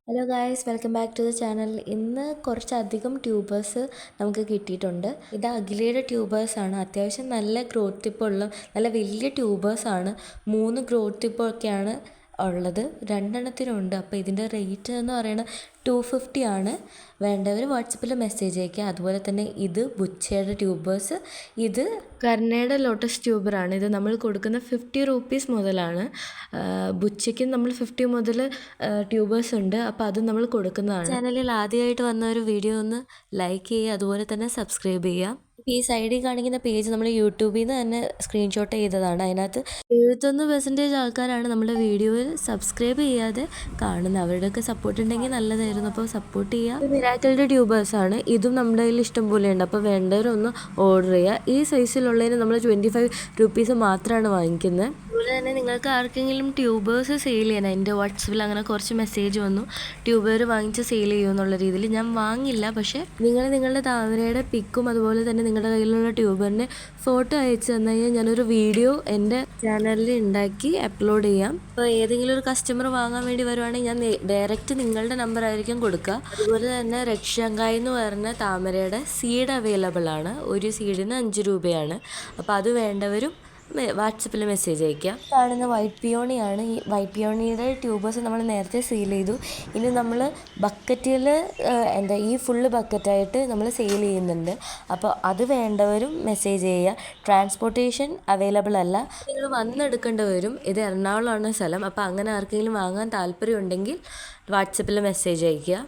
Hello guys, welcome back to the channel. ഇന്ന് കുറച്ചധികം tubers നമുക്ക് കിട്ടിയിട്ടുണ്ട്. ഇത് അഖിലയുടെ ട്യൂബേഴ്സാണ്. അത്യാവശ്യം നല്ല ഗ്രോത്ത് ടിപ്പുള്ള നല്ല വലിയ ട്യൂബേഴ്സാണ്. 3 ഗ്രോത്ത് ടിപ്പൊക്കെയാണ് ഉള്ളത്. 2 എണ്ണത്തിനുണ്ട്. അപ്പോൾ ഇതിൻ്റെ റേറ്റ് എന്ന് പറയുന്നത് 250 ആണ്. വേണ്ടവർ വാട്സപ്പിൽ മെസ്സേജ് അയയ്ക്കുക. അതുപോലെ തന്നെ ഇത് ബുച്ചയുടെ ട്യൂബേഴ്സ്, ഇത് കർണയുടെ ലോട്ടസ് ട്യൂബറാണ്. ഇത് നമ്മൾ കൊടുക്കുന്ന 50 റുപ്പീസ് മുതലാണ്. ബുച്ചയ്ക്ക് നമ്മൾ 50 മുതൽ ട്യൂബേഴ്സ് ഉണ്ട്. അപ്പോൾ അത് നമ്മൾ കൊടുക്കുന്നതാണ്. ചാനലിൽ ആദ്യമായിട്ട് വന്ന ഒരു വീഡിയോ ഒന്ന് ലൈക്ക് ചെയ്യുക, അതുപോലെ തന്നെ സബ്സ്ക്രൈബ് ചെയ്യുക. ഈ സൈഡിൽ കാണിക്കുന്ന പേജ് നമ്മൾ യൂട്യൂബിൽ നിന്ന് തന്നെ സ്ക്രീൻഷോട്ട് ചെയ്തതാണ്. അതിനകത്ത് 71% ആൾക്കാരാണ് നമ്മുടെ വീഡിയോയിൽ സബ്സ്ക്രൈബ് ചെയ്യാതെ കാണുന്നത്. അവരുടെയൊക്കെ സപ്പോർട്ട് ഉണ്ടെങ്കിൽ നല്ലതായിരുന്നു. അപ്പോൾ സപ്പോർട്ട് ചെയ്യുക. മിറാക്കിളിൻ്റെ ട്യൂബേഴ്സാണ്. ഇതും നമ്മുടെ കയ്യിൽ ഇഷ്ടം പോലെയുണ്ട്. അപ്പോൾ വേണ്ടവരൊന്ന് ഓർഡർ ചെയ്യുക. ഈ സൈസിലുള്ളതിന് നമ്മൾ 25 റുപ്പീസ് മാത്രമാണ് വാങ്ങിക്കുന്നത്. അതുപോലെ തന്നെ നിങ്ങൾക്ക് ആർക്കെങ്കിലും ട്യൂബേഴ്സ് സെയിൽ ചെയ്യണം, എൻ്റെ വാട്സപ്പിൽ അങ്ങനെ കുറച്ച് മെസ്സേജ് വന്നു, ട്യൂബർ വാങ്ങിച്ച് സെയിൽ ചെയ്യുമെന്നുള്ള രീതിയിൽ. ഞാൻ വാങ്ങില്ല, പക്ഷേ നിങ്ങളുടെ താമരയുടെ പിക്കും അതുപോലെ തന്നെ നിങ്ങളുടെ കയ്യിലുള്ള ട്യൂബറിൻ്റെ ഫോട്ടോ അയച്ചു തന്നു കഴിഞ്ഞാൽ ഞാനൊരു വീഡിയോ എൻ്റെ ചാനലിൽ ഉണ്ടാക്കി അപ്ലോഡ് ചെയ്യാം. അപ്പോൾ ഏതെങ്കിലും ഒരു കസ്റ്റമർ വാങ്ങാൻ വേണ്ടി വരുവാണെങ്കിൽ ഞാൻ ഡയറക്റ്റ് നിങ്ങളുടെ നമ്പർ ആയിരിക്കും കൊടുക്കുക. അതുപോലെ തന്നെ രക്ഷങ്കായ് എന്ന് പറഞ്ഞ താമരയുടെ സീഡ് അവൈലബിൾ ആണ്. ഒരു സീഡിന് 5 രൂപയാണ്. അപ്പോൾ അത് വേണ്ടവരും വാട്സപ്പിൽ മെസ്സേജ് അയയ്ക്കുക. കാണുന്ന വൈറ്റ് പിയോണിയാണ്. ഈ വൈറ്റ് പിയോണിയുടെ ട്യൂബേഴ്സ് നമ്മൾ നേരത്തെ സെയിൽ ചെയ്തു. ഇനി നമ്മൾ ബക്കറ്റിൽ ഈ ഫുള്ള് ബക്കറ്റായിട്ട് നമ്മൾ സെയിൽ ചെയ്യുന്നുണ്ട്. അപ്പോൾ അത് വേണ്ടവരും മെസ്സേജ് ചെയ്യുക. ട്രാൻസ്പോർട്ടേഷൻ അവൈലബിൾ അല്ല, നിങ്ങൾ വന്നെടുക്കേണ്ടി വരും. ഇത് എറണാകുളമാണ് സ്ഥലം. അപ്പോൾ അങ്ങനെ ആർക്കെങ്കിലും വാങ്ങാൻ താല്പര്യമുണ്ടെങ്കിൽ വാട്സപ്പിൽ മെസ്സേജ് അയയ്ക്കുക.